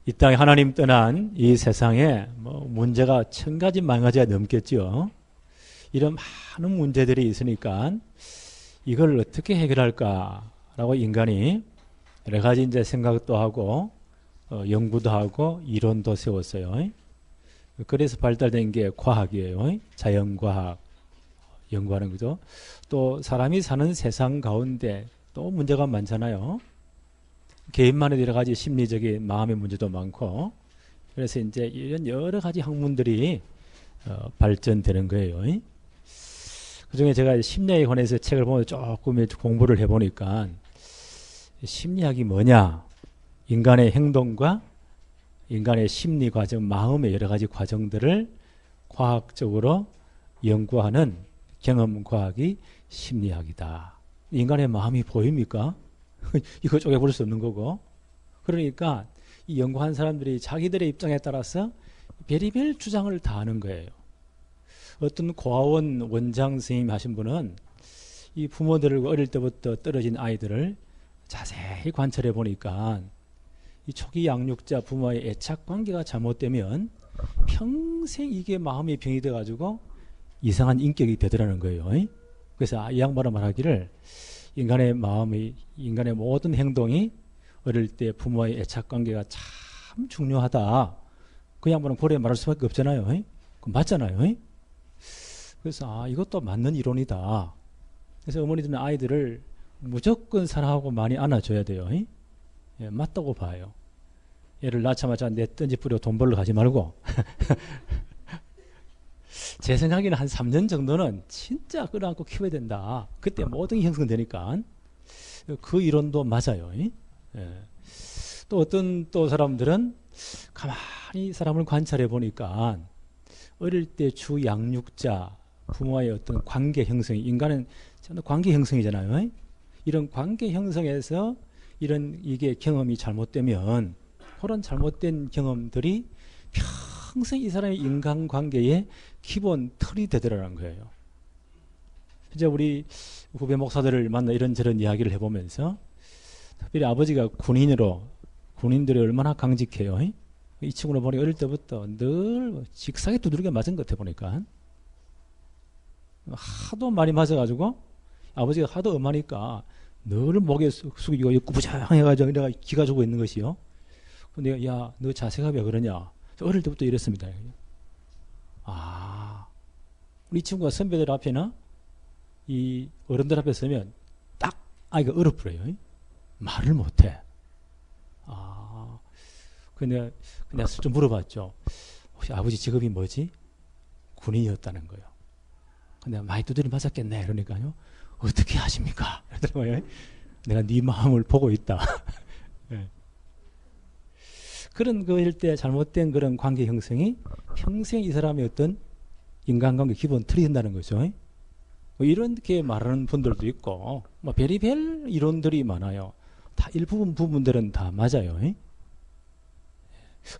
이 땅에 하나님 떠난 이 세상에 뭐 문제가 1000가지, 10,000가지가 넘겠죠. 이런 많은 문제들이 있으니까 이걸 어떻게 해결할까라고 인간이 여러 가지 이제 생각도 하고 연구도 하고 이론도 세웠어요. 그래서 발달된 게 과학이에요. 자연과학 연구하는 거죠. 또 사람이 사는 세상 가운데 또 문제가 많잖아요. 개인만의 여러 가지 심리적인 마음의 문제도 많고, 그래서 이제 이런 여러 가지 학문들이 발전되는 거예요. 그 중에 제가 심리학에 관해서 책을 보면 조금 공부를 해보니까 심리학이 뭐냐? 인간의 행동과 인간의 심리 과정, 마음의 여러 가지 과정들을 과학적으로 연구하는 경험과학이 심리학이다. 인간의 마음이 보입니까? 이거 쪼개볼 수 없는 거고. 그러니까 이 연구한 사람들이 자기들의 입장에 따라서 별의별 주장을 다 하는 거예요. 어떤 고아원 원장 선생님 하신 분은 이 부모들과 어릴 때부터 떨어진 아이들을 자세히 관찰해 보니까 이 초기 양육자 부모의 애착 관계가 잘못되면 평생 이게 마음의 병이 돼가지고 이상한 인격이 되더라는 거예요. 그래서 이 양반은 말하기를 인간의 마음이, 인간의 모든 행동이 어릴 때 부모의 애착 관계가 참 중요하다. 그 양반은 그래 말할 수밖에 없잖아요. 그건 맞잖아요. 그래서 이것도 맞는 이론이다. 그래서 어머니들은 아이들을 무조건 사랑하고 많이 안아줘야 돼요. 예, 맞다고 봐요. 얘를 낳자마자 내 던지 뿌려 돈 벌러 가지 말고 제 생각에는 한 3년 정도는 진짜 끌어안고 키워야 된다. 그때 모든 게 형성되니까. 그 이론도 맞아요. 예. 또 어떤 또 사람들은 가만히 사람을 관찰해 보니까 어릴 때 주 양육자 부모와의 어떤 관계 형성이, 인간은 관계 형성이잖아요. 이런 관계 형성에서 이런 이게 경험이 잘못되면 그런 잘못된 경험들이 평생 이 사람의 인간관계의 기본 틀이 되더라는 거예요. 이제 우리 후배 목사들을 만나 이런저런 이야기를 해보면서 특별히 아버지가 군인들이 얼마나 강직해요. 이 친구를 보니 어릴 때부터 늘 직사에 두드리게 맞은 것 같아 보니까 하도 많이 맞아가지고 아버지가 하도 엄하니까 늘 목에 숙이고 구부장해가지고 내가 기가 주고 있는 것이요. 근데 야, 너 자세가 왜 그러냐? 어릴 때부터 이랬습니다. 우리 친구가 선배들 앞에나 이 어른들 앞에 서면 딱 아이가 얼어버려요. 말을 못해. 근데 내가 좀 물어봤죠. 혹시 아버지 직업이 뭐지? 군인이었다는 거예요. 근데 많이 두드려 맞았겠네. 그러니까요. 어떻게 하십니까? 그러더라고요. 내가 네 마음을 보고 있다. 네. 그런 거일 때 잘못된 그런 관계 형성이 평생 이 사람의 어떤 인간관계 기본 틀이 된다는 거죠. 뭐 이렇게 말하는 분들도 있고, 뭐 별의별 이론들이 많아요. 다 일부분 부분들은 다 맞아요.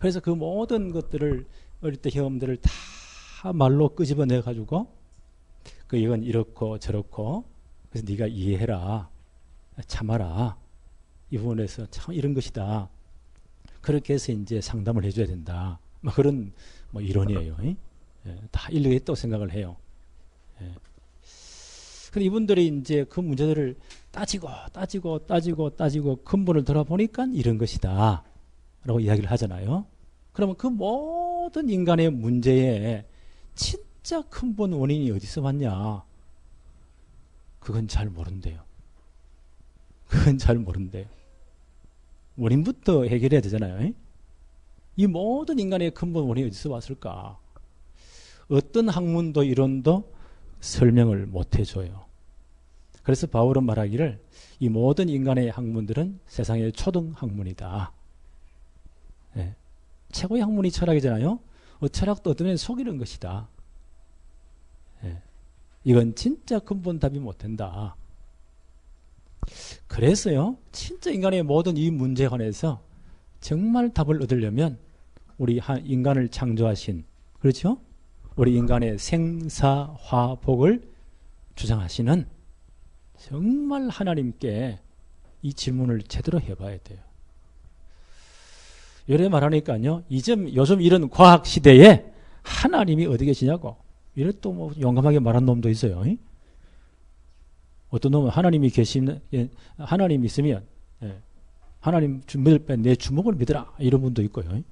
그래서 그 모든 것들을 어릴 때 경험들을 다 말로 끄집어내 가지고 이건 이렇고 저렇고 그래서 네가 이해해라, 참아라, 이 부분에서 참 이런 것이다. 그렇게 해서 이제 상담을 해줘야 된다. 뭐 그런 뭐 이론이에요. 다 일리가 있다고 생각을 해요. 근데 이분들이 이제 그 문제들을 따지고 근본을 돌아보니까 이런 것이다 라고 이야기를 하잖아요. 그러면 그 모든 인간의 문제에 진짜 근본 원인이 어디서 왔냐? 그건 잘 모른대요. 원인부터 해결해야 되잖아요. 이 모든 인간의 근본 원인이 어디서 왔을까? 어떤 학문도 이론도 설명을 못 해줘요. 그래서 바울은 말하기를 이 모든 인간의 학문들은 세상의 초등 학문이다. 네. 최고의 학문이 철학이잖아요. 철학도 어떤 면에 속이는 것이다. 네. 이건 진짜 근본 답이 못 된다. 그래서요, 진짜 인간의 모든 이 문제에 관해서 정말 답을 얻으려면 우리 인간을 창조하신, 그렇죠? 우리 인간의 생사화복을 주장하시는 정말 하나님께 이 질문을 제대로 해봐야 돼요. 이래 말하니까요. 요즘 이런 과학 시대에 하나님이 어디 계시냐고. 이래 또 뭐 용감하게 말한 놈도 있어요. 어떤 놈은 하나님이 하나님 있으면, 하나님 믿을 때 내 주먹을 믿으라. 이런 분도 있고요.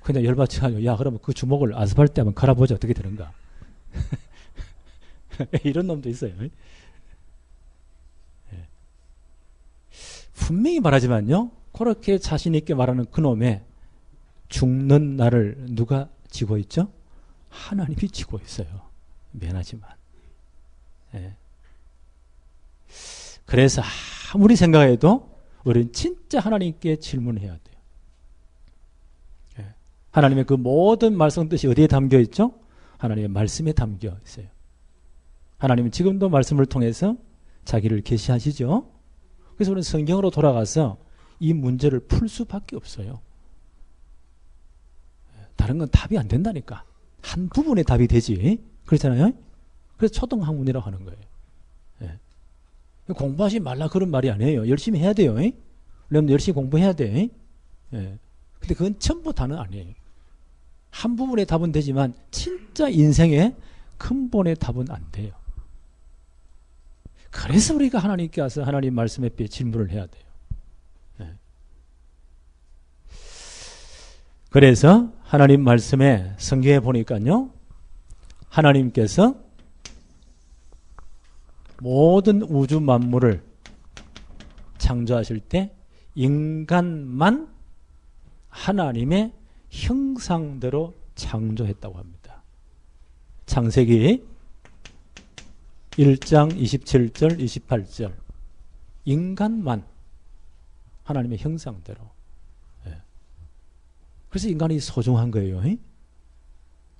그냥 열받쳐가지고, 야, 그러면 그 주먹을 아스팔트에 한번 갈아보자. 어떻게 되는가. 이런 놈도 있어요. 분명히 말하지만요. 그렇게 자신있게 말하는 그놈의 죽는 날을 누가 지고 있죠? 하나님이 지고 있어요. 미안하지만. 그래서 아무리 생각해도 우리는 진짜 하나님께 질문해야 돼요. 하나님의 그 모든 말씀 뜻이 어디에 담겨 있죠? 하나님의 말씀에 담겨 있어요. 하나님은 지금도 말씀을 통해서 자기를 계시하시죠. 그래서 우리는 성경으로 돌아가서 이 문제를 풀 수밖에 없어요. 다른 건 답이 안 된다니까. 한 부분의 답이 되지. 그렇잖아요. 그래서 초등학문이라고 하는 거예요. 공부하지 말라 그런 말이 아니에요. 열심히 해야 돼요. 여러분 열심히 공부해야 돼. 근데 그건 전부 다는 아니에요. 한 부분의 답은 되지만 진짜 인생의 근본의 답은 안 돼요. 그래서 우리가 하나님께 와서 하나님 말씀에 질문을 해야 돼요. 그래서 하나님 말씀에 성경에 보니까요. 하나님께서 모든 우주 만물을 창조하실 때 인간만 하나님의 형상대로 창조했다고 합니다. 창세기 1장 27절 28절 인간만 하나님의 형상대로. 그래서 인간이 소중한 거예요.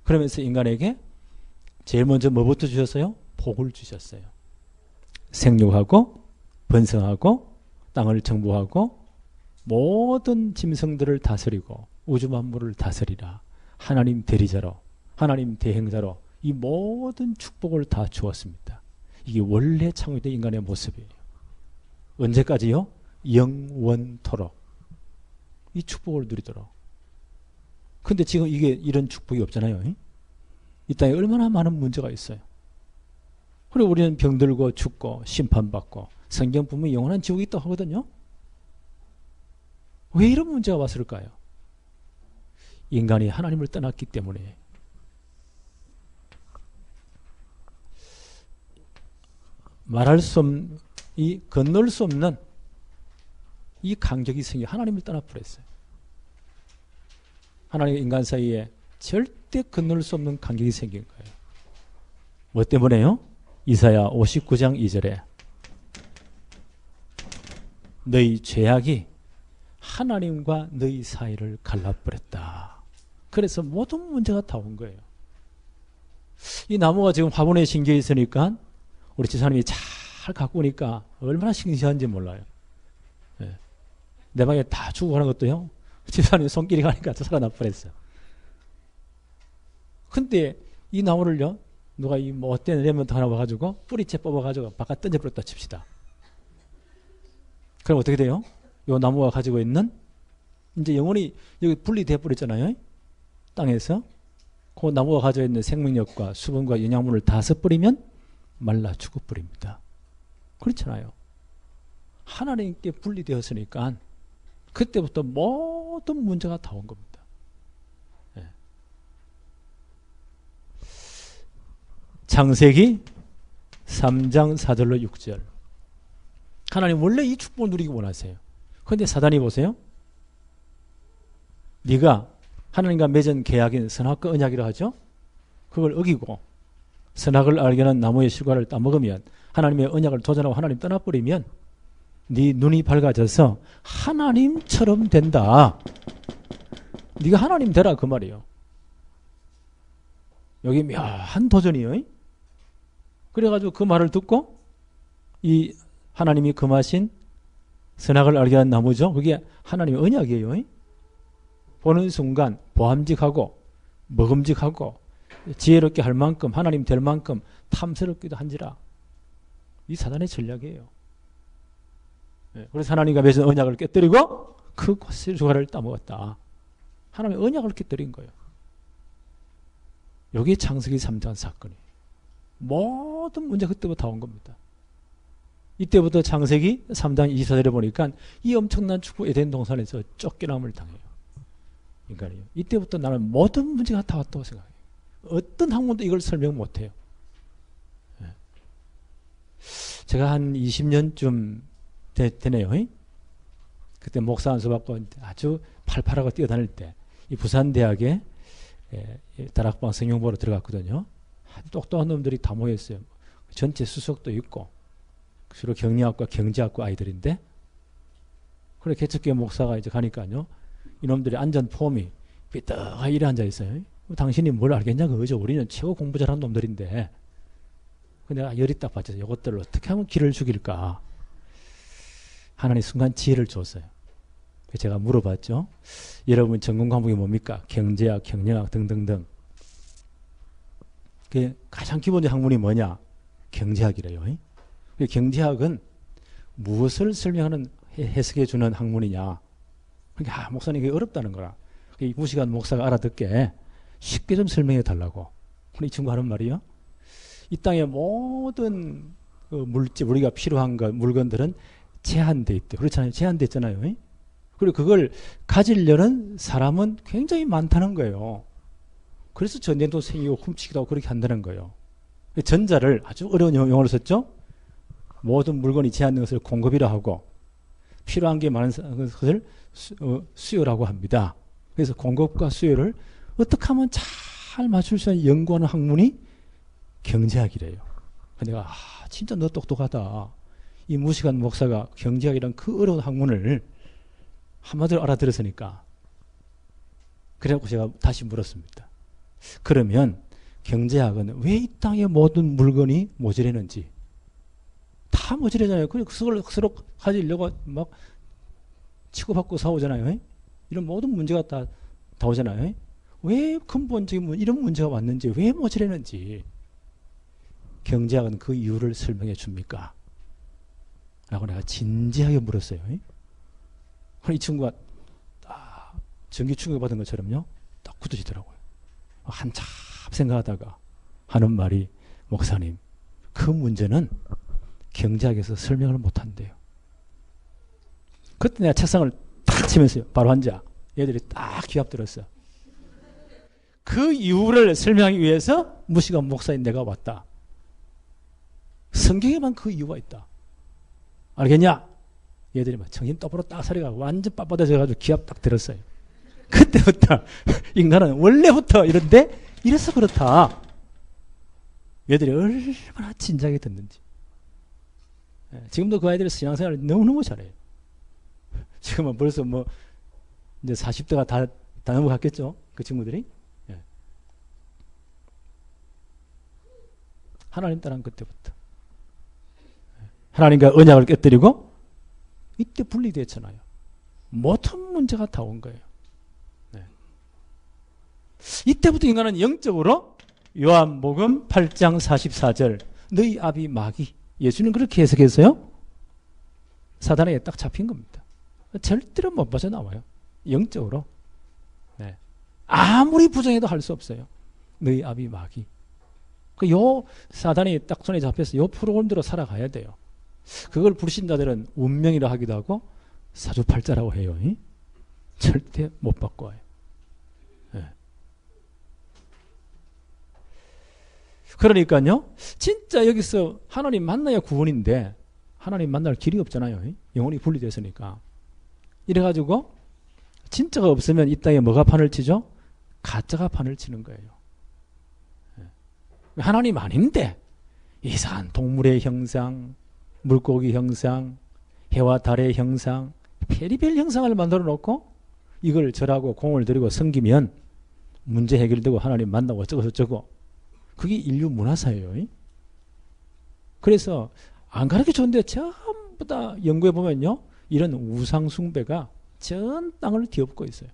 그러면서 인간에게 제일 먼저 뭐부터 주셨어요? 복을 주셨어요. 생육하고 번성하고 땅을 정복하고 모든 짐승들을 다스리고 우주 만물을 다스리라. 하나님 대리자로 하나님 대행자로 이 모든 축복을 다 주었습니다. 이게 원래 창조된 인간의 모습이에요. 언제까지요? 영원토록 이 축복을 누리도록. 근데 지금 이게 이런 축복이 없잖아요. 이 땅에 얼마나 많은 문제가 있어요. 그리고 우리는 병들고 죽고 심판받고 성경 보면 영원한 지옥이 있다고 하거든요. 왜 이런 문제가 왔을까요? 인간이 하나님을 떠났기 때문에. 말할 수 없는, 건널 수 없는 이 간격이 생겨 하나님을 떠나버렸어요. 하나님과 인간 사이에 절대 건널 수 없는 간격이 생긴 거예요. 뭐 때문에요? 이사야 59장 2절에 너희 죄악이 하나님과 너희 사이를 갈라버렸다. 그래서 모든 문제가 다 온 거예요. 이 나무가 지금 화분에 심겨 있으니까 우리 집사님이 잘 갖고 오니까 얼마나 싱싱한지 몰라요. 내 방에 다 주고 가는 것도요. 집사님이 손길이 가니까 살아나 버렸어요. 근데 이 나무를요. 누가 이 못된 레몬트 하나 와가지고 뿌리채 뽑아가지고 바깥 던져버렸다 칩시다. 그럼 어떻게 돼요? 이 나무가 가지고 있는 이제 영원히 여기 분리돼 버렸잖아요. 땅에서 그 나무가 가지고 있는 생명력과 수분과 영양분을 다 써버리면 말라 죽어버립니다. 그렇잖아요. 하나님께 분리되었으니까 그때부터 모든 문제가 다 온 겁니다. 창세기 3장 4절로 6절. 하나님 원래 이 축복을 누리기 원하세요. 그런데 사단이 보세요. 네가 하나님과 맺은 계약인 선악과 언약이라 하죠. 그걸 어기고 선악을 알게 하는 나무의 실과를 따먹으면 하나님의 언약을 도전하고 하나님 떠나버리면 네 눈이 밝아져서 하나님처럼 된다. 네가 하나님 되라 그 말이에요. 여기 묘한 도전이에요. 그래가지고 그 말을 듣고 이 하나님이 금하신 선악을 알게 하는 나무죠. 그게 하나님의 언약이에요. 보는 순간 보암직하고 먹음직하고 지혜롭게 할 만큼 하나님 될 만큼 탐스럽기도 한지라. 이 사단의 전략이에요. 그래서 하나님과 맺은 언약을 깨뜨리고 그 고수의 조가를 따먹었다. 하나님의 언약을 깨뜨린 거예요. 여기 창세기 3장 사건이. 모든 문제가 그때부터 온 겁니다. 이때부터 창세기 3장 24절에 보니까 이 엄청난 축복 에덴 동산에서 쫓겨남을 당해요. 인간이요. 이때부터 나는 모든 문제가 다 왔다고 생각해요. 어떤 학문도 이걸 설명 못해요. 제가 한 20년쯤 되네요. 그때 목사 안수 받고 아주 팔팔하고 뛰어다닐 때 이 부산대학에 다락방 성경보러 들어갔거든요. 똑똑한 놈들이 다 모였어요. 전체 수석도 있고 주로 경리학과 경제학과 아이들인데 그래 개척교회 목사가 이제 가니까요. 이놈들이 앉은 폼이 삐딱하게 이래 앉아 있어요. 당신이 뭘 알겠냐고 그죠? 우리는 최고 공부 잘하는 놈들인데 내가 열이 딱 받쳐서 이것들을 어떻게 하면 길을 죽일까 하나님 순간 지혜를 줬어요. 제가 물어봤죠. 여러분 전공 과목이 뭡니까? 경제학, 경영학 등등등. 그 가장 기본적인 학문이 뭐냐? 경제학이래요. 경제학은 무엇을 설명하는 해석해 주는 학문이냐? 그러니까 목사님 이게 어렵다는 거라. 이 무시간 목사가 알아듣게 쉽게 좀 설명해 달라고. 이 친구 하는 말이요. 이 땅의 모든 물질, 우리가 필요한 것, 물건들은 제한돼 있대. 그렇잖아요. 제한돼 있잖아요. 그리고 그걸 가지려는 사람은 굉장히 많다는 거예요. 그래서 전쟁도 생기고 훔치기도 하고 그렇게 한다는 거예요. 전자를 아주 어려운 용어를 썼죠. 모든 물건이 제한된 것을 공급이라 하고 필요한 게 많은 것을 수요라고 합니다. 그래서 공급과 수요를 어떻게 하면 잘 맞출 수 있는 연구하는 학문이 경제학이래요. 내가 진짜 너 똑똑하다. 이 무시간 목사가 경제학이란 그 어려운 학문을 한마디로 알아들었으니까 그래갖고 제가 다시 물었습니다. 그러면 경제학은 왜 이 땅의 모든 물건이 모자라는지 다 모자라잖아요. 그걸 서로 가지려고 막 치고받고 싸우잖아요. 이런 모든 문제가 다 오잖아요. 왜 근본적인 이런 문제가 왔는지 왜 모자라는지 경제학은 그 이유를 설명해 줍니까? 라고 내가 진지하게 물었어요. 이 친구가 전기 충격 받은 것처럼요 딱 굳어지더라고요. 한참 생각하다가 하는 말이 목사님 그 문제는 경제학에서 설명을 못한대요. 그때 내가 책상을 탁 치면서요 바로 앉아 얘들이 딱 기합들었어. 그 이유를 설명하기 위해서 무시간 목사인 내가 왔다. 성경에만 그 이유가 있다. 알겠냐? 얘들이 막 정신 똑바로 딱 서려가고 완전 빳빳해져가지고 기합 딱 들었어요. 그때부터 인간은 원래부터 이런데 이래서 그렇다. 얘들이 얼마나 진작에 듣는지. 지금도 그 아이들이 신앙생활을 너무너무 잘해요. 지금은 벌써 뭐 이제 40대가 다 넘어갔겠죠. 그 친구들이. 하나님 따라한 그때부터. 하나님과 언약을 깨뜨리고 이때 분리됐잖아요. 모든 문제가 다 온 거예요. 이때부터 인간은 영적으로 요한복음 8장 44절 너희 아비 마귀 예수님 그렇게 해석했어요. 사단에게 딱 잡힌 겁니다. 절대로 못 빠져나와요. 영적으로. 아무리 부정해도 할 수 없어요. 너희 아비 마귀. 요 사단이 딱 손에 잡혀서 요 프로그램대로 살아가야 돼요. 그걸 불신자들은 운명이라 하기도 하고 사주팔자라고 해요. 절대 못 바꿔요. 그러니까요 진짜 여기서 하나님 만나야 구원인데 하나님 만날 길이 없잖아요. 영혼이 분리됐으니까. 이래가지고 진짜가 없으면 이 땅에 뭐가 판을 치죠? 가짜가 판을 치는 거예요. 하나님 아닌데 이상한 동물의 형상, 물고기 형상, 해와 달의 형상, 별의별 형상을 만들어 놓고 이걸 절하고 공을 들이고 섬기면 문제 해결되고 하나님 만나고 어쩌고 저쩌고. 그게 인류 문화사예요. 그래서 안 가르쳐 줬는데 전부 다 연구해 보면요 이런 우상 숭배가 전 땅을 뒤엎고 있어요.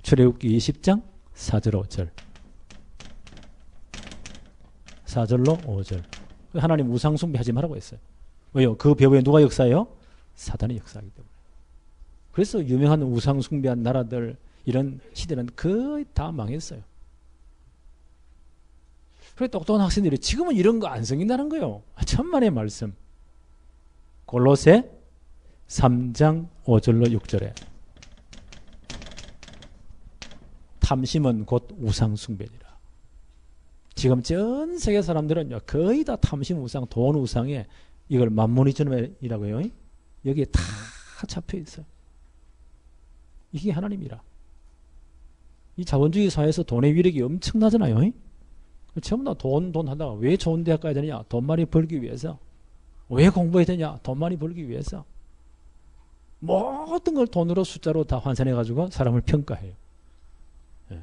출애굽기 20장 4절 5절 4절로 5절 하나님 우상 숭배하지 말라고 했어요. 왜요? 그 배후에 누가 역사해요? 사단이 역사하기 때문에. 그래서 유명한 우상 숭배한 나라들 이런 시대는 거의 다 망했어요. 그래 똑똑한 학생들이 지금은 이런 거 안 생긴다는 거예요. 천만의 말씀. 골로새 3장 5절로 6절에 탐심은 곧 우상숭배니라. 지금 전 세계 사람들은요 거의 다 탐심 우상, 돈 우상에 이걸 만모니즘이라고 해요. 여기에 다 잡혀 있어요. 이게 하나님이라. 이 자본주의 사회에서 돈의 위력이 엄청나잖아요. 전부 다 돈 하다가 왜 좋은 대학 가야 되느냐? 돈 많이 벌기 위해서. 왜 공부해야 되냐? 돈 많이 벌기 위해서. 모든 걸 돈으로 숫자로 다 환산해가지고 사람을 평가해요. 예.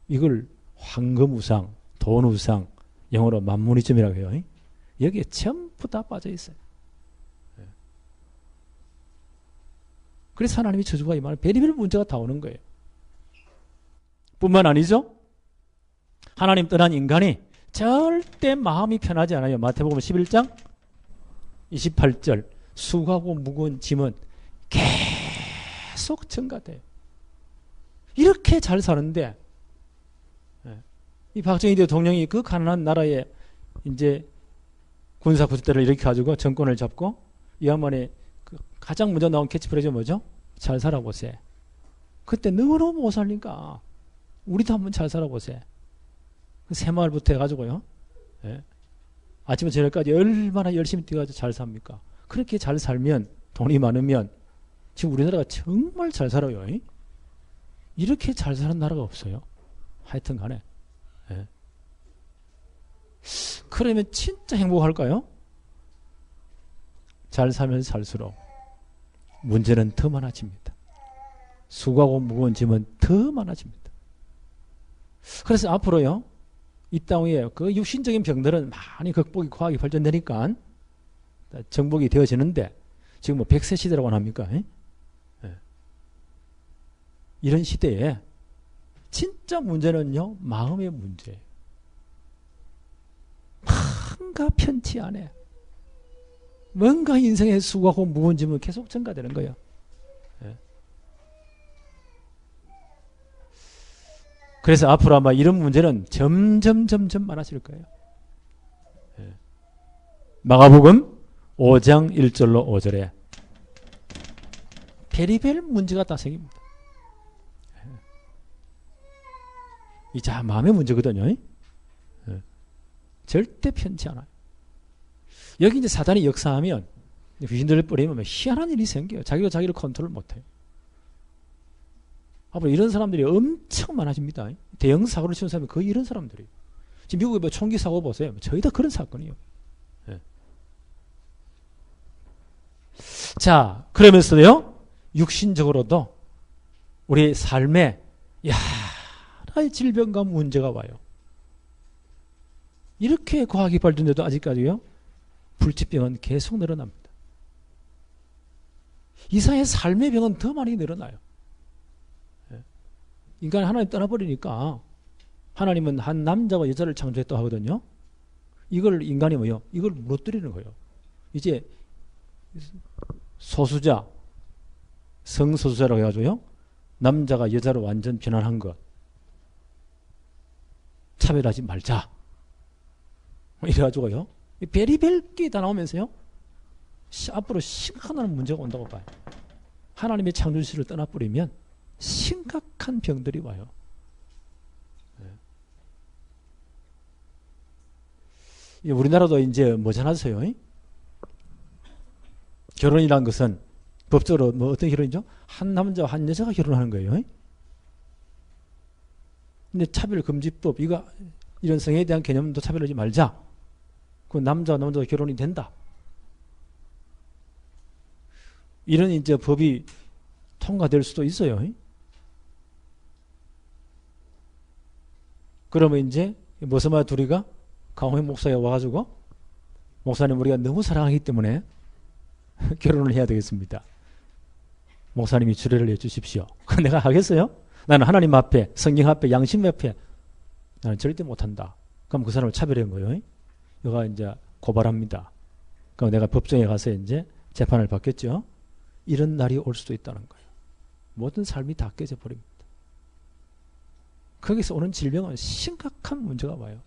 이걸 황금 우상, 돈 우상, 영어로 만모니즘이라고 해요. 여기에 전부 다 빠져 있어요. 예. 그래서 하나님이 저주가 임하는 별의별 문제가 다 오는 거예요. 뿐만 아니죠. 하나님 떠난 인간이 절대 마음이 편하지 않아요. 마태복음 11장 28절 수고하고 무거운 짐은 계속 증가돼요. 이렇게 잘 사는데 이 박정희 대통령이 그 가난한 나라에 이제 군사 쿠데타를 일으켜가지고 정권을 잡고 이 양반이 그 가장 먼저 나온 캐치프레이즈 뭐죠? 잘 살아보세. 그때 너무너무 못 살니까 우리도 한번 잘 살아보세. 그 새마을부터 해가지고요. 예. 아침에 저녁까지 얼마나 열심히 뛰어가지고 잘 삽니까? 그렇게 잘 살면 돈이 많으면 지금 우리나라가 정말 잘 살아요. 이렇게 잘 사는 나라가 없어요. 하여튼 간에. 예. 그러면 진짜 행복할까요? 잘 살면 살수록 문제는 더 많아집니다. 수고하고 무거운 짐은 더 많아집니다. 그래서 앞으로요, 이 땅 위에 그 육신적인 병들은 많이 극복이 과학이 발전되니까 정복이 되어지는데 지금 뭐 100세 시대라고 합니까? 예? 이런 시대에 진짜 문제는요, 마음의 문제예요. 뭔가 편치 않아. 뭔가 인생의 수고하고 무거운 짐은 계속 증가되는 거예요. 예. 그래서 앞으로 아마 이런 문제는 점점 많아질 거예요. 예. 마가복음 5장 1절로 5절에 별의별 문제가 다 생깁니다. 예. 이 자 마음의 문제거든요. 예. 절대 편치 않아요. 여기 이제 사단이 역사하면 귀신들을 뿌리면 희한한 일이 생겨요. 자기가 자기를 컨트롤 못해요. 앞으로 이런 사람들이 엄청 많아집니다. 대형 사고를 치는 사람이 거의 이런 사람들이에요. 지금 미국에 뭐 총기 사고 보세요. 저희 다 그런 사건이에요. 네. 자, 그러면서도요, 육신적으로도 우리 삶에 여러 질병과 문제가 와요. 이렇게 과학이 발전돼도 아직까지요, 불치병은 계속 늘어납니다. 이상의 삶의 병은 더 많이 늘어나요. 인간이 하나님 떠나버리니까 하나님은 한 남자와 여자를 창조했다고 하거든요. 이걸 인간이 뭐요? 이걸 무너뜨리는 거예요. 이제 소수자, 성소수자라고 해가지고요, 남자가 여자로 완전 변환한 것, 차별하지 말자. 이래가지고요, 별의별 게 다 나오면서요, 앞으로 심각한 문제가 온다고 봐요. 하나님의 창조시를 떠나버리면 심각한 병들이 와요. 네. 우리나라도 이제 뭐잖아서요. 결혼이란 것은 법적으로 뭐 어떤 결혼이죠? 한 남자와 한 여자가 결혼하는 거예요. 근데 차별금지법, 이런 성에 대한 개념도 차별하지 말자. 그 남자와 남자가 결혼이 된다. 이런 이제 법이 통과될 수도 있어요. 그러면 이제 머스마 둘이가 강호영 목사에 와가지고, 목사님 우리가 너무 사랑하기 때문에 결혼을 해야 되겠습니다. 목사님이 주례를 해주십시오. 내가 하겠어요? 나는 하나님 앞에, 성경 앞에, 양심 앞에 나는 절대 못한다. 그럼 그 사람을 차별한 거예요. 얘가 이제 고발합니다. 그럼 내가 법정에 가서 이제 재판을 받겠죠. 이런 날이 올 수도 있다는 거예요. 모든 삶이 다 깨져 버립니다. 거기서 오는 질병은 심각한 문제가 와요.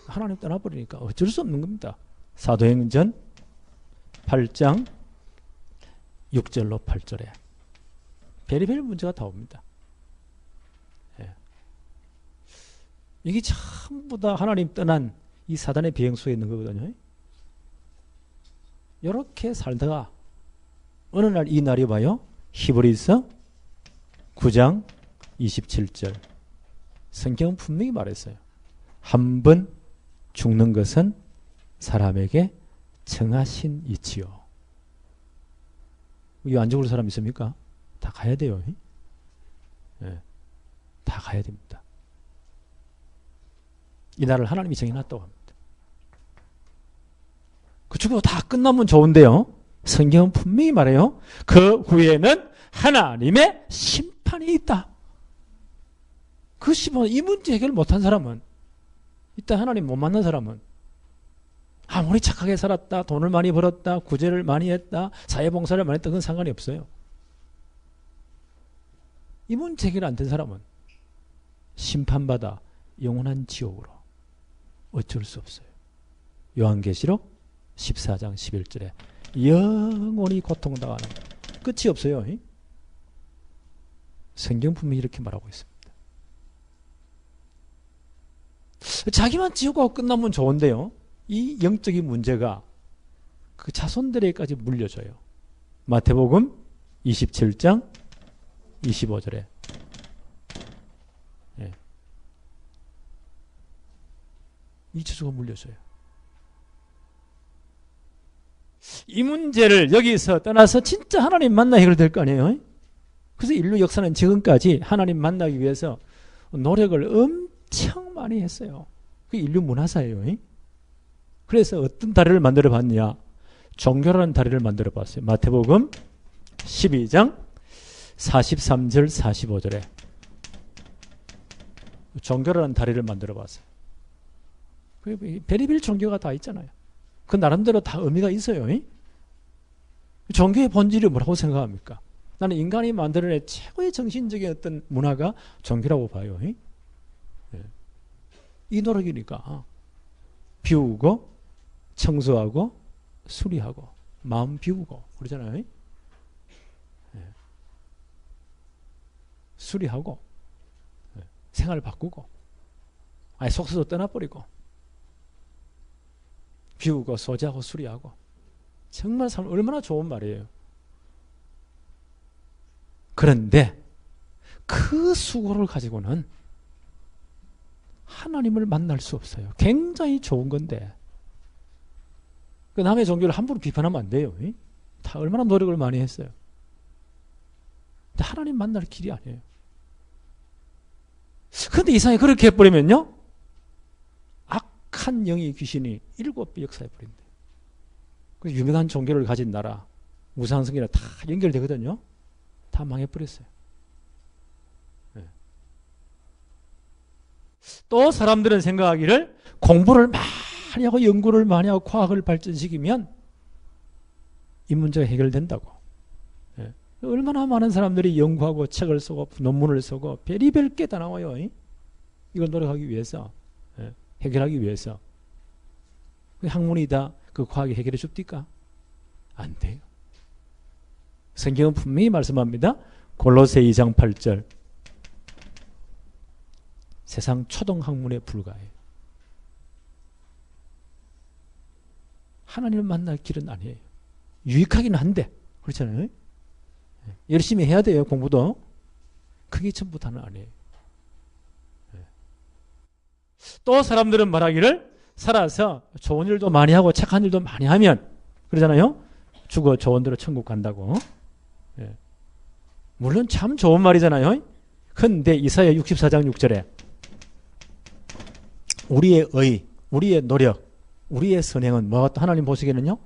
하나님 떠나버리니까 어쩔 수 없는 겁니다. 사도행전 8장 6절로 8절에 별의별 문제가 다 옵니다. 이게 전부 다 하나님 떠난 이 사단의 비행 속에 있는 거거든요. 이렇게 살다가 어느 날 이 날이 와요. 히브리서 9장 27절. 성경은 분명히 말했어요. 한 번 죽는 것은 사람에게 정하신 이치요. 여기 안 죽을 사람 있습니까? 다 가야 돼요. 다 가야 됩니다. 이 날을 하나님이 정해놨다고 합니다. 그 죽고 다 끝나면 좋은데요. 성경은 분명히 말해요. 그 후에는 하나님의 심판이 있다. 그 심판, 이 문제 해결 못한 사람은, 일단 하나님 못 만난 사람은 아무리 착하게 살았다, 돈을 많이 벌었다, 구제를 많이 했다, 사회봉사를 많이 했다, 그건 상관이 없어요. 이 문제 해결 안 된 사람은 심판받아 영원한 지옥으로 어쩔 수 없어요. 요한계시록 14장 11절에 영원히 고통당하는, 끝이 없어요. 성경 분명히 이렇게 말하고 있습니다. 자기만 지옥 가고 끝나면 좋은데요, 이 영적인 문제가 그 자손들에게까지 물려져요. 마태복음 27장 25절에 이 저주가 물려져요. 이 문제를 여기서 떠나서 진짜 하나님 만나 해결될 거 아니에요? 그래서 인류 역사는 지금까지 하나님 만나기 위해서 노력을 엄청 많이 했어요. 그게 인류 문화사예요. 그래서 어떤 다리를 만들어 봤냐? 종교라는 다리를 만들어 봤어요. 마태복음 12장 43절 45절에 종교라는 다리를 만들어 봤어요. 별의별 종교가 다 있잖아요. 그 나름대로 다 의미가 있어요. 종교의 본질이 뭐라고 생각합니까? 나는 인간이 만들어낸 최고의 정신적인 어떤 문화가 종교라고 봐요. 이 노력이니까 비우고 청소하고 수리하고 마음 비우고 그러잖아요. 수리하고 생활을 바꾸고 아예 속세도 떠나버리고 비우고 소지하고 수리하고, 정말 삶 얼마나 좋은 말이에요. 그런데 그 수고를 가지고는 하나님을 만날 수 없어요. 굉장히 좋은 건데 그 남의 종교를 함부로 비판하면 안 돼요. 다 얼마나 노력을 많이 했어요. 근데 하나님 만날 길이 아니에요. 그런데 이상하게 그렇게 해버리면요, 악한 영의 귀신이 7배 역사해버린대. 그 유명한 종교를 가진 나라, 우상성이랑 다 연결되거든요. 다 망해버렸어요. 또 사람들은 생각하기를 공부를 많이 하고 연구를 많이 하고 과학을 발전시키면 이 문제가 해결된다고. 얼마나 많은 사람들이 연구하고 책을 쓰고 논문을 쓰고 별의별 게 다 나와요. 이걸 노력하기 위해서, 해결하기 위해서. 그 학문이 다 그 과학이 해결해 줍니까? 안 돼요. 성경은 분명히 말씀합니다. 골로새 2장 8절. 세상 초등 학문에 불과해요. 하나님을 만날 길은 아니에요. 유익하긴 한데, 그렇잖아요. 열심히 해야 돼요, 공부도. 그게 전부 다는 아니에요. 또 사람들은 말하기를 살아서 좋은 일도 많이 하고 착한 일도 많이 하면, 그러잖아요. 죽어 좋은 데로 천국 간다고. 물론 참 좋은 말이잖아요. 그런데 이사야 64장 6절에 우리의 의, 우리의 노력, 우리의 선행은 뭐가 또 하나님 보시기에는요,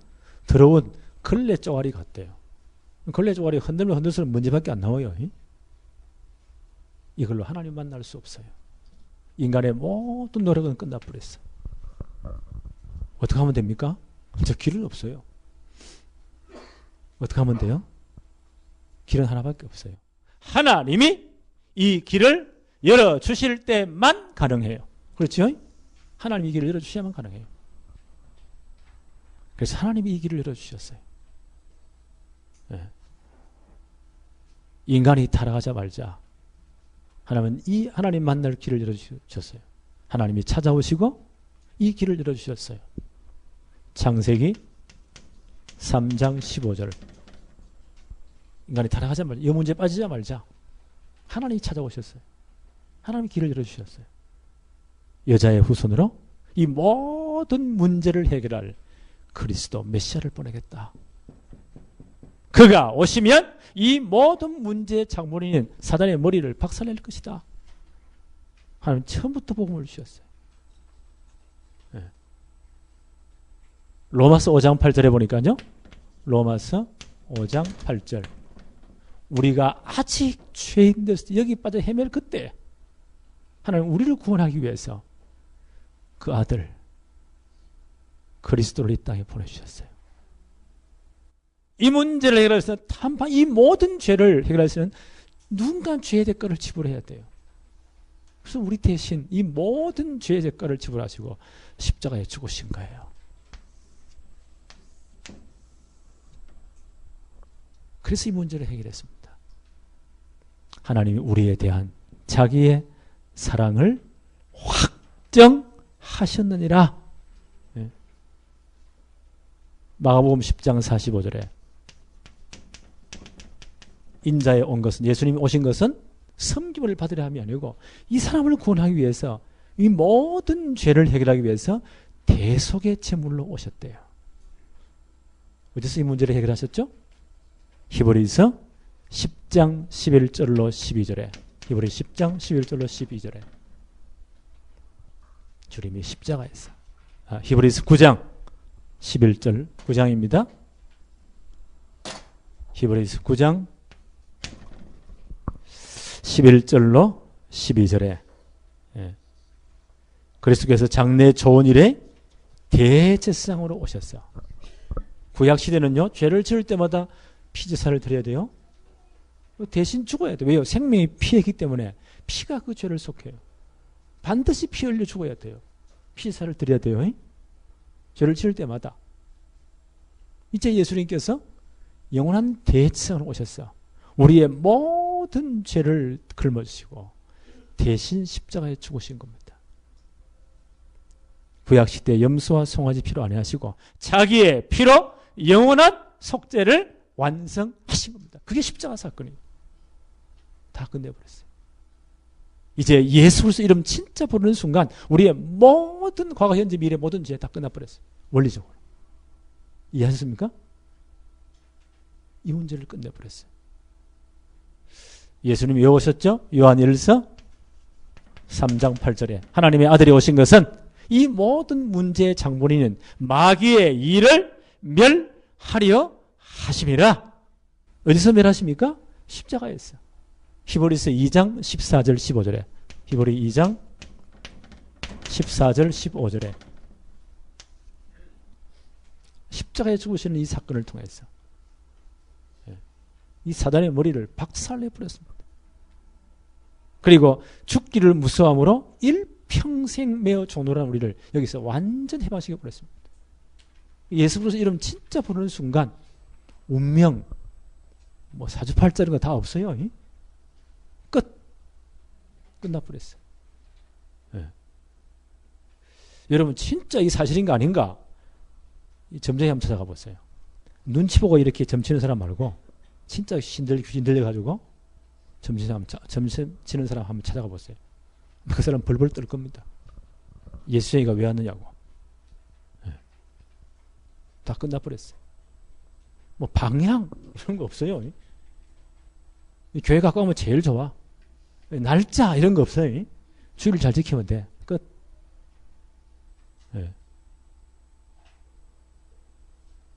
더러운 걸레 쪼가리 같대요. 걸레 쪼가리 흔들면 흔들수록 먼지밖에 안 나와요. 이걸로 하나님 만날 수 없어요. 인간의 모든 노력은 끝나버렸어. 어떻게 하면 됩니까? 저 길은 없어요. 어떻게 하면 돼요? 길은 하나밖에 없어요. 하나님이 이 길을 열어주실 때만 가능해요. 그렇죠? 하나님이 이 길을 열어주셔야만 가능해요. 그래서 하나님이 이 길을 열어주셨어요. 네. 인간이 타락하자마자 하나님은 이 하나님 만날 길을 열어주셨어요. 하나님이 찾아오시고 이 길을 열어주셨어요. 창세기 3장 15절. 인간이 타락하자마자, 이 문제에 빠지자마자 하나님이 찾아오셨어요. 하나님이 길을 열어주셨어요. 여자의 후손으로 이 모든 문제를 해결할 그리스도 메시아를 보내겠다. 그가 오시면 이 모든 문제의 장본인인 사단의 머리를 박살낼 것이다. 하나님 처음부터 복음을 주셨어요. 네. 로마서 5장 8절에 보니까요. 로마서 5장 8절. 우리가 아직 죄인 됐을 때 여기 빠져 헤맬 그때 하나님 우리를 구원하기 위해서 그 아들 그리스도를 이 땅에 보내주셨어요. 이 문제를 해결해서 이 모든 죄를 해결해서는 누군가 죄의 대가를 지불해야 돼요. 그래서 우리 대신 이 모든 죄의 대가를 지불하시고 십자가에 죽으신 거예요. 그래서 이 문제를 해결했습니다. 하나님이 우리에 대한 자기의 사랑을 확정하셨느니라. 네. 마가복음 10장 45절에 인자에 온 것은, 예수님이 오신 것은 섬김을 받으려 함이 아니고 이 사람을 구원하기 위해서, 이 모든 죄를 해결하기 위해서 대속의 제물로 오셨대요. 어디서 이 문제를 해결하셨죠? 히브리서 10장 11절로 12절에, 히브리 10장 11절로 12절에 주님이 십자가에서, 히브리서 9장 11절 9장입니다. 히브리서 9장 11절로 12절에 그리스도께서 장래 좋은 일에 대제사장으로 오셨어. 구약시대는요, 죄를 지을 때마다 피제사를 드려야 돼요. 대신 죽어야 돼요. 왜요? 생명이 피이기 때문에 피가 그 죄를 속해요. 반드시 피 흘려 죽어야 돼요. 피제사를 드려야 돼요. 죄를 지을 때마다. 이제 예수님께서 영원한 대제사장으로 오셨어. 우리의 모든 죄를 짊어지시고 대신 십자가에 죽으신 겁니다. 구약시대 염소와 송아지 피로 안 하시고 자기의 피로 영원한 속죄를 완성하신 겁니다. 그게 십자가 사건이에요. 다 끝내버렸어요. 이제 예수 그리스도 이름 진짜 부르는 순간 우리의 모든 과거, 현재, 미래 모든 죄 다 끝나버렸어요. 원리적으로. 이해하셨습니까? 이 문제를 끝내버렸어요. 예수님이 왜 오셨죠? 요한 1서 3장 8절에 하나님의 아들이 오신 것은 이 모든 문제의 장본인은 마귀의 일을 멸하려 하심이라. 어디서 멸하십니까? 십자가에서. 히브리서 2장 14절 15절에, 히브리 2장 14절 15절에 십자가에 죽으시는 이 사건을 통해서 이 사단의 머리를 박살내버렸습니다. 그리고 죽기를 무서함으로 일평생 매어 종노란 우리를 여기서 완전 해방시켜버렸습니다. 예수 그리스도 이름 진짜 부르는 순간 운명, 뭐 사주팔자 이런 거 다 없어요. 끝나버렸어요. 네. 여러분 진짜 이 사실인가 아닌가? 이 점쟁이 한번 찾아가 보세요. 눈치 보고 이렇게 점치는 사람 말고 진짜 귀신 들려가지고 점치는 사람 한번 찾아가 보세요. 그 사람 벌벌 떨 겁니다. 예수쟁이가 왜 왔느냐고. 네. 다 끝나버렸어요. 뭐 방향 이런 거 없어요. 이 교회 갖고 가면 제일 좋아. 날짜 이런 거 없어요. 주의를 잘 지키면 돼. 끝. 네.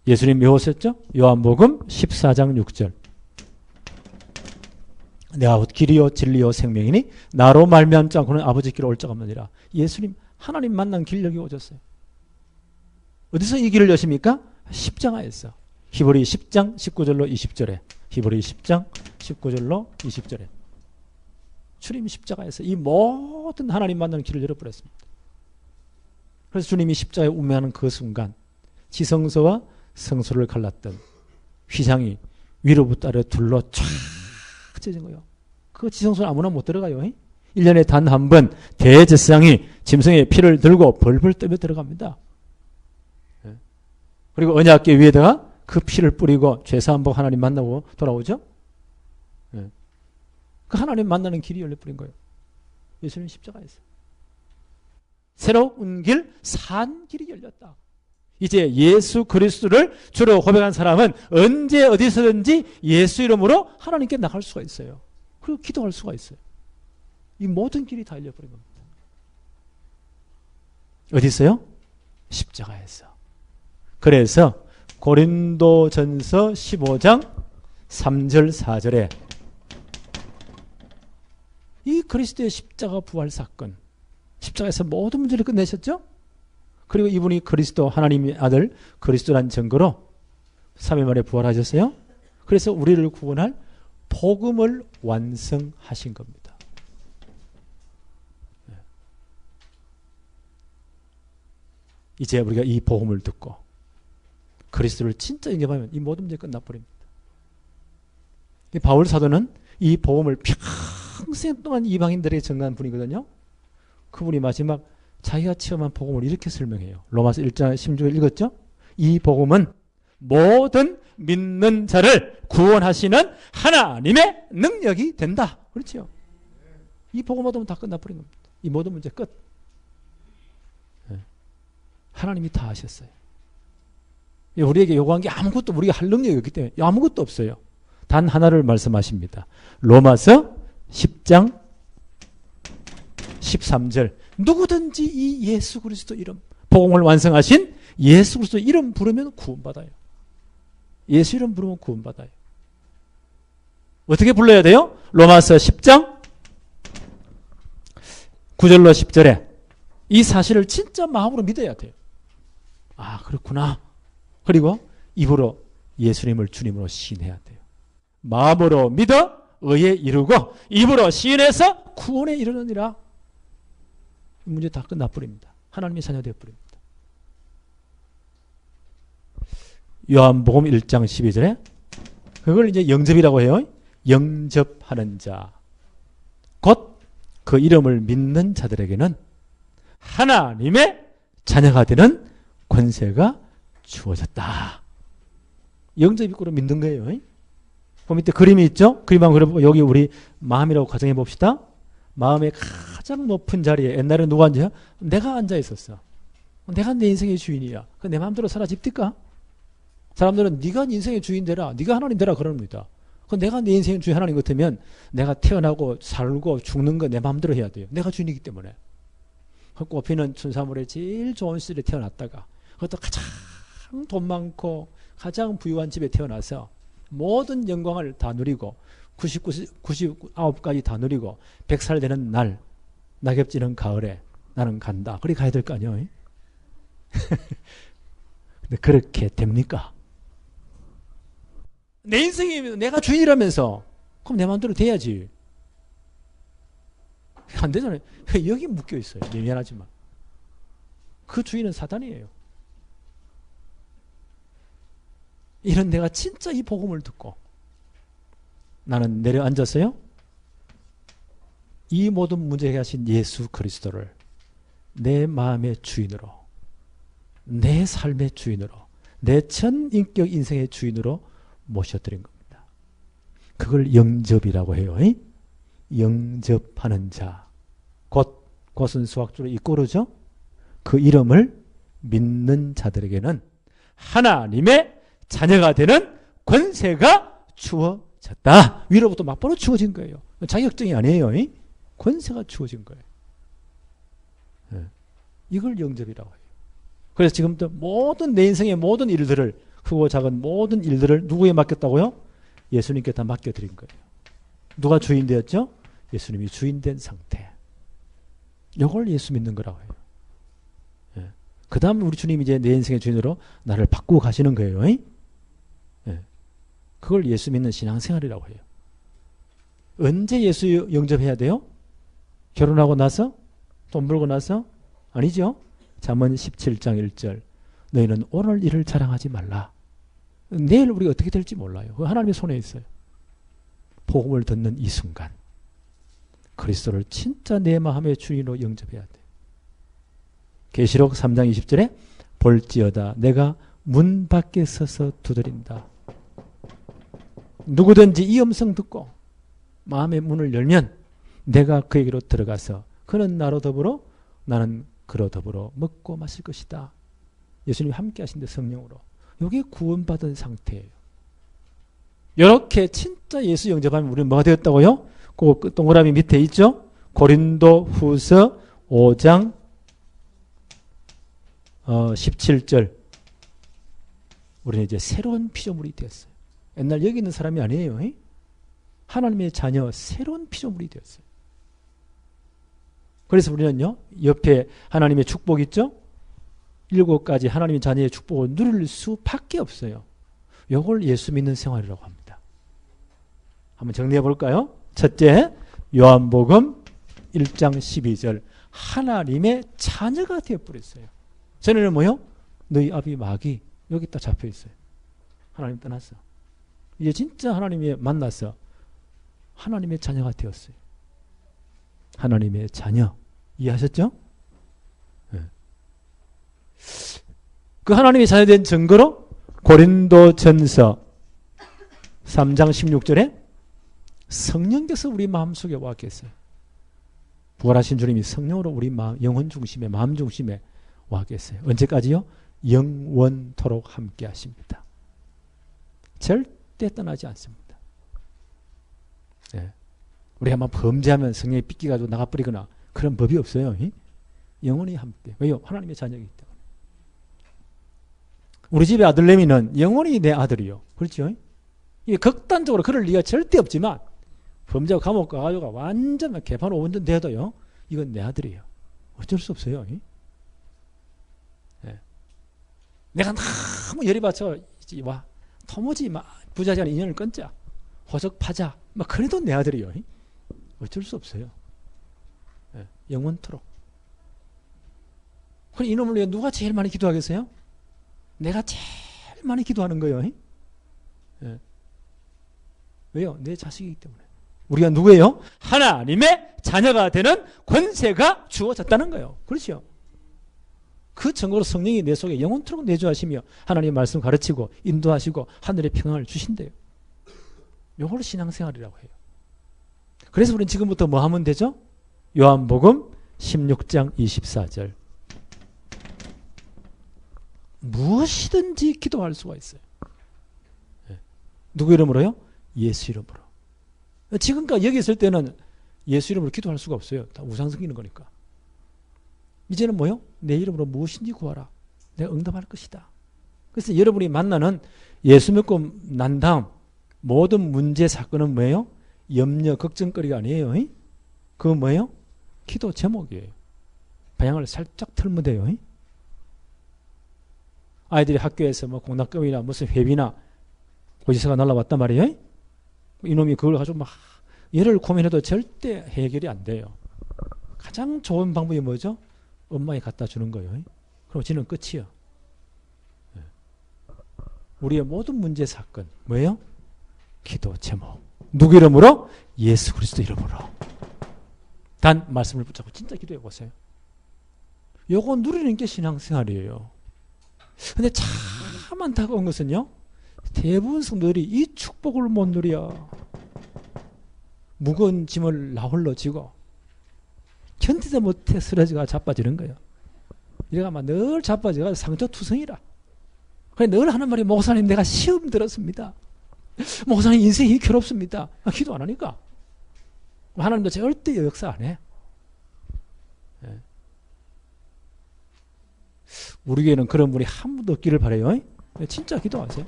예수님 왜 오셨죠? 요한복음 14장 6절. 내가 길이요 진리요 생명이니 나로 말미암지 않고는 아버지께로 올 자가 없느니라. 예수님 하나님 만난 길 여기 오셨어요. 어디서 이 길을 여십니까? 십자가에서. 히브리 10장 19절로 20절에 히브리 10장 19절로 20절에 주님이 십자가에서 이 모든 하나님 만나는 길을 열어버렸습니다. 그래서 주님이 십자가에 운명하는 그 순간 지성소와 성소를 갈랐던 휘장이 위로부터 아래로 둘러 쫙 찢어진 거예요. 그 지성소는 아무나 못 들어가요. 1년에 단 한 번 대제사장이 짐승의 피를 들고 벌벌 떨며 들어갑니다. 그리고 언약궤 위에다가 그 피를 뿌리고 죄사함복 하나님 만나고 돌아오죠. 그 하나님 만나는 길이 열려버린 거예요. 예수님 십자가에서. 새로운 길, 산 길이 열렸다. 이제 예수 그리스도를 주로 고백한 사람은 언제 어디서든지 예수 이름으로 하나님께 나갈 수가 있어요. 그리고 기도할 수가 있어요. 이 모든 길이 다 열려버린 겁니다. 어디 있어요? 십자가에서. 그래서 고린도전서 15장 3절 4절에 이 그리스도의 십자가 부활 사건, 십자가에서 모든 문제를 끝내셨죠? 그리고 이분이 그리스도 하나님의 아들 그리스도란 증거로 3일 만에 부활하셨어요. 그래서 우리를 구원할 복음을 완성하신 겁니다. 이제 우리가 이 복음을 듣고 그리스도를 진짜 영접하면 이 모든 문제 끝나버립니다. 바울 사도는 이 복음을 평생 동안 이방인들에게 전한 분이거든요. 그분이 마지막 자기가 체험한 복음을 이렇게 설명해요. 로마서 1장 16절 읽었죠? 이 복음은 모든 믿는 자를 구원하시는 하나님의 능력이 된다. 그렇죠? 이 복음 얻으면 다 끝나버린 겁니다. 이 모든 문제 끝. 하나님이 다 하셨어요. 우리에게 요구한 게 아무것도 우리가 할 능력이 없기 때문에 아무것도 없어요. 단 하나를 말씀하십니다. 로마서 10장 13절 누구든지 이 예수 그리스도 이름 복음을 완성하신 예수 그리스도 이름 부르면 구원받아요. 예수 이름 부르면 구원받아요. 어떻게 불러야 돼요? 로마서 10장 9절로 10절에 이 사실을 진짜 마음으로 믿어야 돼요. 아 그렇구나. 그리고 입으로 예수님을 주님으로 시인해야 돼요. 마음으로 믿어 의에 이르고 입으로 시인해서 구원에 이르느니라. 문제 다 끝나버립니다. 하나님의 자녀 되어버립니다. 요한복음 1장 12절에 그걸 이제 영접이라고 해요. 영접하는 자. 곧 그 이름을 믿는 자들에게는 하나님의 자녀가 되는 권세가 주어졌다. 영접 입구로 믿는 거예요. 그 밑에 그림이 있죠? 그림 한번 그려보고 여기 우리 마음이라고 가정해 봅시다. 마음의 가장 높은 자리에 옛날에 누가 앉아요? 내가 앉아 있었어. 내가 내 인생의 주인이야. 내 마음대로 살아집니까? 사람들은 네가 네 인생의 주인 되라. 네가 하나님 되라 그럽니다. 내가 내 인생의 주인 하나님 같으면 내가 태어나고 살고 죽는 거 내 마음대로 해야 돼요. 내가 주인이기 때문에. 꽃피는 춘사물에 제일 좋은 시절에 태어났다가 그것도 가장 돈 많고 가장 부유한 집에 태어나서 모든 영광을 다 누리고 99까지 다 누리고 100살 되는 날 낙엽지는 가을에 나는 간다. 그렇게 가야 될 거 아니에요? 근데 그렇게 됩니까? 내 인생이 내가 주인이라면서 그럼 내 마음대로 돼야지. 안 되잖아요. 여기 묶여 있어요. 미안하지만 그 주인은 사단이에요. 이런 내가 진짜 이 복음을 듣고 나는 내려앉았어요. 이 모든 문제 해결하신 예수 그리스도를 내 마음의 주인으로, 내 삶의 주인으로, 내 전 인격 인생의 주인으로 모셔드린 겁니다. 그걸 영접이라고 해요. 영접하는 자. 곧은 수학주로 있고 그러죠. 그 이름을 믿는 자들에게는 하나님의 자녀가 되는 권세가 주어졌다. 위로부터 막바로 주어진 거예요. 자격증이 아니에요. 권세가 주어진 거예요. 이걸 영접이라고 해요. 그래서 지금부터 모든 내 인생의 모든 일들을 크고 작은 모든 일들을 누구에 맡겼다고요? 예수님께 다 맡겨드린 거예요. 누가 주인 되었죠? 예수님이 주인 된 상태. 이걸 예수 믿는 거라고 해요. 그 다음 우리 주님이 이제 내 인생의 주인으로 나를 바꾸고 가시는 거예요. 그걸 예수 믿는 신앙생활이라고 해요. 언제 예수 영접해야 돼요? 결혼하고 나서? 돈 벌고 나서? 아니죠. 잠언 17장 1절. 너희는 오늘 일을 자랑하지 말라. 내일 우리가 어떻게 될지 몰라요. 그거 하나님의 손에 있어요. 복음을 듣는 이 순간 그리스도를 진짜 내 마음의 주인으로 영접해야 돼. 계시록 3장 20절에 볼지어다 내가 문 밖에 서서 두드린다. 누구든지 이 음성 듣고 마음의 문을 열면 내가 그에게로 들어가서 그는 나로 더불어 나는 그로 더불어 먹고 마실 것이다. 예수님이 함께 하신데 성령으로. 이게 구원받은 상태예요. 이렇게 진짜 예수 영접하면 우리는 뭐가 되었다고요? 그 동그라미 밑에 있죠? 고린도 후서 5장 17절. 우리는 이제 새로운 피조물이 되었어요. 옛날 여기 있는 사람이 아니에요. 하나님의 자녀 새로운 피조물이 되었어요. 그래서 우리는요, 옆에 하나님의 축복 있죠? 7가지 하나님의 자녀의 축복을 누릴 수밖에 없어요. 이걸 예수 믿는 생활이라고 합니다. 한번 정리해 볼까요? 첫째, 요한복음 1장 12절. 하나님의 자녀가 되어버렸어요. 전에는 뭐요? 너희 아비 마귀 여기 딱 잡혀 있어요. 하나님 떠났어. 이제 진짜 하나님이 만나서 하나님의 자녀가 되었어요. 하나님의 자녀. 이해하셨죠? 네. 그 하나님의 자녀된 증거로 고린도전서 3장 16절에 성령께서 우리 마음속에 와 계세요. 부활하신 주님이 성령으로 우리 마음, 영혼 중심에 마음 중심에 와 계세요. 언제까지요? 영원토록 함께 하십니다. 절대 떠나지 않습니다. 네. 우리가 막 범죄하면 성령이 삐끼가지고 나가버리거나 그런 법이 없어요. 영원히 함께. 왜요? 하나님의 자녀이기 때문에. 우리 집에 아들내미는 영원히 내 아들이요. 그렇죠? 이게 극단적으로 그럴 리가 절대 없지만 범죄하고 감옥 가가지고 완전 개판 5년 돼도요. 이건 내 아들이에요. 어쩔 수 없어요. 네. 내가 너무 열이 받쳐 와 도무지 부자지간 인연을 끊자. 호적 파자. 막 그래도 내 아들이요. 어쩔 수 없어요. 네. 영원토록. 그럼 이놈을 위해 누가 제일 많이 기도하겠어요? 내가 제일 많이 기도하는 거예요. 네. 왜요? 내 자식이기 때문에. 우리가 누구예요? 하나님의 자녀가 되는 권세가 주어졌다는 거예요. 그렇죠? 그 증거로 성령이 내 속에 영원토록 내주하시며 하나님의 말씀 가르치고 인도하시고 하늘의 평안을 주신대요. 이걸 신앙생활이라고 해요. 그래서 우리는 지금부터 뭐 하면 되죠? 요한복음 16장 24절. 무엇이든지 기도할 수가 있어요. 누구 이름으로요? 예수 이름으로. 지금까지 여기 있을 때는 예수 이름으로 기도할 수가 없어요. 다 우상 섬기는 거니까. 이제는 뭐요? 내 이름으로 무엇인지 구하라. 내가 응답할 것이다. 그래서 여러분이 만나는 예수 믿고 난 다음 모든 문제 사건은 뭐예요? 염려, 걱정거리가 아니에요. 그건 뭐예요? 기도 제목이에요. 방향을 살짝 틀면 돼요. 아이들이 학교에서 뭐 공락금이나 무슨 회비나 고지서가 날라왔단 말이에요. 이놈이 그걸 가지고 막 얘를 고민해도 절대 해결이 안 돼요. 가장 좋은 방법이 뭐죠? 엄마에 갖다 주는 거예요. 그럼 지는 끝이요. 우리의 모든 문제 사건 뭐예요? 기도 제목. 누구 이름으로? 예수 그리스도 이름으로. 단 말씀을 붙잡고 진짜 기도해 보세요. 요거 누리는 게 신앙생활이에요. 근데 참 안타까운 것은요. 대부분 성도들이 이 축복을 못 누려. 무거운 짐을 나홀로 지고 견디다 못해 쓰러지가 자빠지는 거예요. 이래가 늘 자빠지가 상처투성이라. 그래 늘 하는 말이 목사님 내가 시험 들었습니다. 목사님 인생이 괴롭습니다. 기도 안 하니까. 하나님도 절대 역사 안 해. 우리 교회는 그런 분이 한 분도 없기를 바라요. 진짜 기도하세요.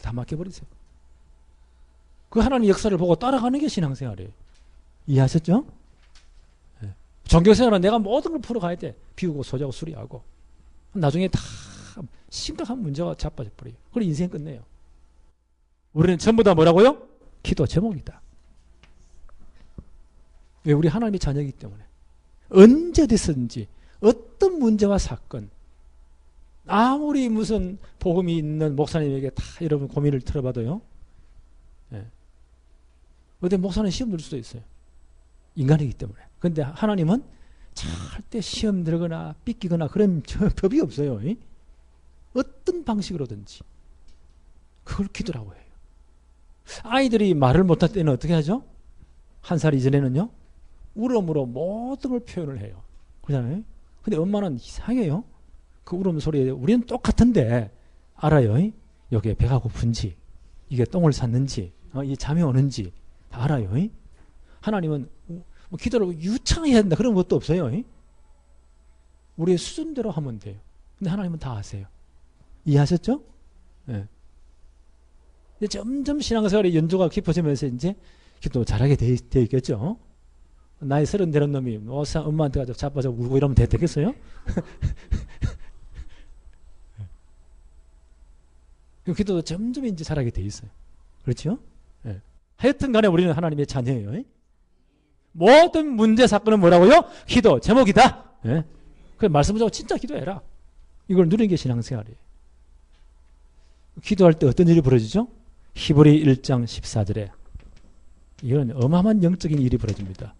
다 맡겨버리세요. 그 하나님 역사를 보고 따라가는 게 신앙생활이에요. 이해하셨죠? 종교생활은 내가 모든 걸 풀어가야 돼. 비우고 소지하고 수리하고. 나중에 다 심각한 문제가 자빠져 버려요. 그리고 인생 끝내요. 우리는 전부 다 뭐라고요? 기도 제목이다. 왜? 우리 하나님의 자녀이기 때문에. 언제 어디서든지 어떤 문제와 사건, 아무리 무슨 복음이 있는 목사님에게 다 여러분 고민을 들어봐도요. 예. 어디 목사는 시험 들 수도 있어요. 인간이기 때문에. 그런데 하나님은 절대 시험 들거나 삐끼거나 그런 법이 없어요. 어떤 방식으로든지 그걸 기도라고 해요. 아이들이 말을 못할 때는 어떻게 하죠? 1살 이전에는요, 울음으로 모든 걸 표현을 해요. 그렇잖아요. 근데 엄마는 이상해요. 그 울음 소리에 우리는 똑같은데 알아요. 여기에 배가 고픈지, 이게 똥을 쌌는지, 이게 잠이 오는지 다 알아요. 하나님은 뭐 기도를 유창해야 된다 그런 것도 없어요. 우리의 수준대로 하면 돼요. 근데 하나님은 다 아세요. 이해하셨죠? 네. 근데 점점 신앙생활의 연조가 깊어지면서 이제 기도 잘하게 돼 있겠죠. 나이 30 되는 놈이 엄마한테 가서 자빠져 울고 이러면 되겠어요? 기도도 점점 이제 잘하게 돼 있어요. 그렇죠? 네. 하여튼 간에 우리는 하나님의 자녀예요. 모든 문제 사건은 뭐라고요? 기도 제목이다. 네. 그래서 말씀을 자고 진짜 기도해라. 이걸 누리는 게 신앙생활이에요. 기도할 때 어떤 일이 벌어지죠? 히브리 1장 14절에 이건 어마어마한 영적인 일이 벌어집니다.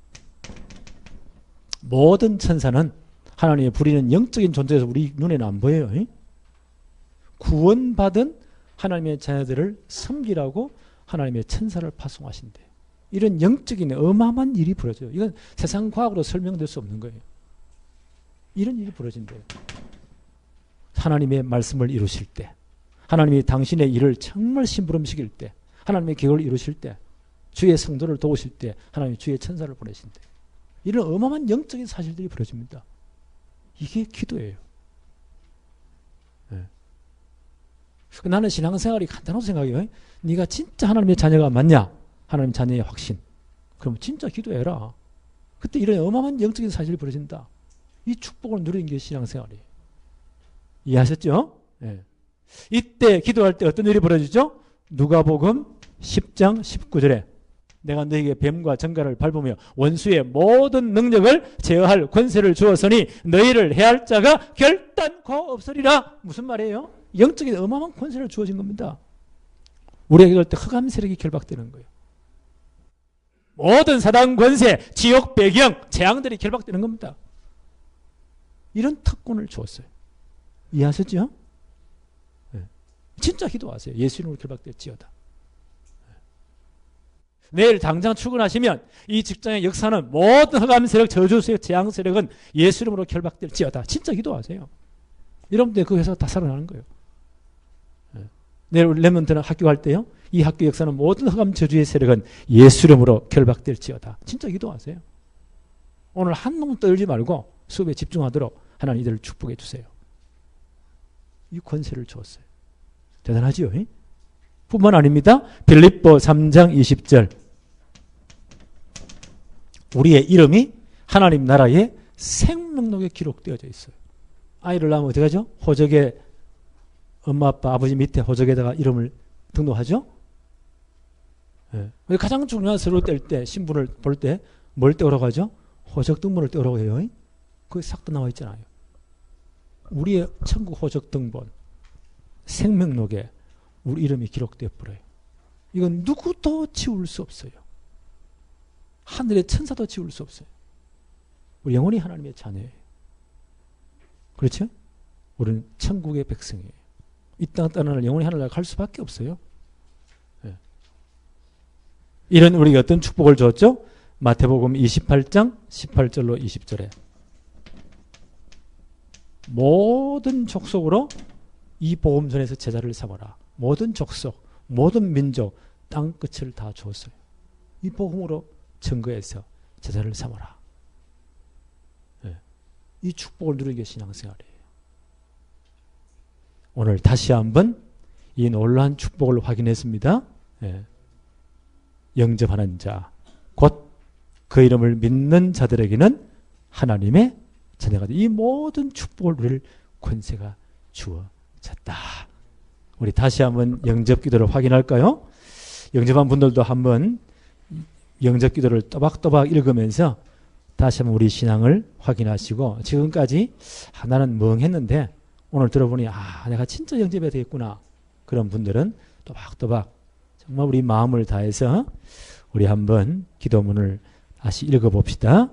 모든 천사는 하나님의 부리는 영적인 존재에서 우리 눈에는 안 보여요. 구원받은 하나님의 자녀들을 섬기라고 하나님의 천사를 파송하신대요. 이런 영적인 어마어마한 일이 벌어져요. 이건 세상 과학으로 설명될 수 없는 거예요. 이런 일이 벌어진대요. 하나님의 말씀을 이루실 때, 하나님이 당신의 일을 정말 심부름시킬 때, 하나님의 계획을 이루실 때, 주의 성도를 도우실 때 하나님이 주의 천사를 보내신대요. 이런 어마어마한 영적인 사실들이 벌어집니다. 이게 기도예요. 네. 나는 신앙생활이 간단하다고 생각해요. 네가 진짜 하나님의 자녀가 맞냐? 하나님 자녀의 확신. 그럼 진짜 기도해라. 그때 이런 어마어마한 영적인 사실이 벌어진다. 이 축복을 누리는 게 신앙생활이에요. 이해하셨죠? 네. 이때 기도할 때 어떤 일이 벌어지죠? 누가복음 10장 19절에 내가 너에게 뱀과 정갈을 밟으며 원수의 모든 능력을 제어할 권세를 주었으니 너희를 해할 자가 결단코 없으리라. 무슨 말이에요? 영적인 어마어마한 권세를 주어진 겁니다. 우리가 기도할 때 흑암 세력이 결박되는 거예요. 모든 사단 권세, 지옥 배경, 재앙들이 결박되는 겁니다. 이런 특권을 주었어요. 이해하셨죠? 네. 진짜 기도하세요. 예수 이름으로 결박될지어다. 내일 당장 출근하시면 이 직장의 역사는 모든 흑암 세력, 저주 세력, 재앙 세력은 예수 이름으로 결박될지어다. 진짜 기도하세요. 여러분들 그 회사가 다 살아나는 거예요. 내일 레몬트는 학교 갈 때요. 이 학교 역사는 모든 흑암 저주의 세력은 예수 이름으로 결박될지어다. 진짜 기도하세요. 오늘 한 놈 떨지 말고 수업에 집중하도록 하나님 이들을 축복해 주세요. 이 권세를 주었어요. 대단하지요? 뿐만 아닙니다. 빌립보 3장 20절 우리의 이름이 하나님 나라의 생명록에 기록되어져 있어요. 아이를 낳으면 어떻게 하죠? 호적에 엄마 아빠 아버지 밑에 호적에다가 이름을 등록하죠. 네. 가장 중요한 서류 뗄 때 신분을 볼 때 뭘 떼오라고 하죠? 호적 등본을 떼오라고 해요. 거기 싹 다 나와 있잖아요. 우리의 천국 호적 등본 생명록에 우리 이름이 기록되어 버려요. 이건 누구도 지울 수 없어요. 하늘의 천사도 지울 수 없어요. 우리 영원히 하나님의 자녀예요. 그렇죠? 우리는 천국의 백성이에요. 이 땅 떠나는 영원히 하늘나라 갈 수밖에 없어요. 네. 이런 우리에게 어떤 축복을 줬죠? 마태복음 28장 18절로 20절에 모든 족속으로 이 복음전에서 제자를 삼아라. 모든 족속, 모든 민족, 땅 끝을 다 주었어요. 이 복음으로 증거해서 제자를 삼아라. 네. 이 축복을 누리는 게 신앙생활이에요. 오늘 다시 한번 이 놀라운 축복을 확인했습니다. 네. 영접하는 자, 곧 그 이름을 믿는 자들에게는 하나님의 자녀가 이 모든 축복을 누릴 권세가 주어졌다. 우리 다시 한번 영접 기도를 확인할까요? 영접한 분들도 한번 영접 기도를 또박또박 읽으면서 다시 한번 우리 신앙을 확인하시고, 지금까지 나는 멍했는데 오늘 들어보니 내가 진짜 영접해야 되겠구나, 그런 분들은 또박또박 정말 우리 마음을 다해서 우리 한번 기도문을 다시 읽어봅시다.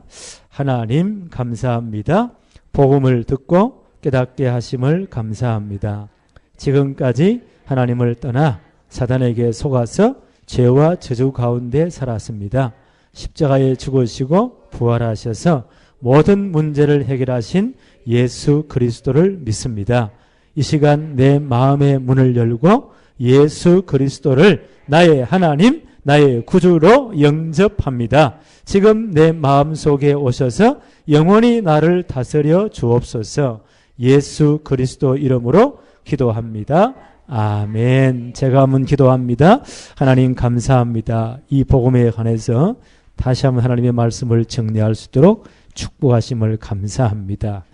하나님 감사합니다. 복음을 듣고 깨닫게 하심을 감사합니다. 지금까지 하나님을 떠나 사단에게 속아서 죄와 저주 가운데 살았습니다. 십자가에 죽으시고 부활하셔서 모든 문제를 해결하신 예수 그리스도를 믿습니다. 이 시간 내 마음의 문을 열고 예수 그리스도를 나의 하나님, 나의 구주로 영접합니다. 지금 내 마음속에 오셔서 영원히 나를 다스려 주옵소서. 예수 그리스도 이름으로 기도합니다. 아멘. 제가 한번 기도합니다. 하나님 감사합니다. 이 복음에 관해서 다시 한번 하나님의 말씀을 정리할 수 있도록 축복하심을 감사합니다.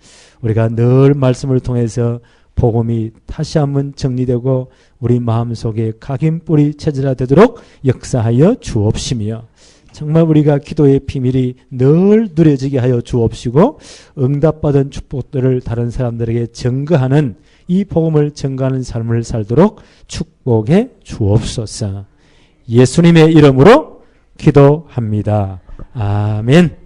우리가 늘 말씀을 통해서 복음이 다시 한번 정리되고 우리 마음속에 각인뿌리 체질화되도록 역사하여 주옵시며, 정말 우리가 기도의 비밀이 늘 누려지게 하여 주옵시고, 응답받은 축복들을 다른 사람들에게 증거하는, 이 복음을 증거하는 삶을 살도록 축복해 주옵소서. 예수님의 이름으로 기도합니다. 아멘.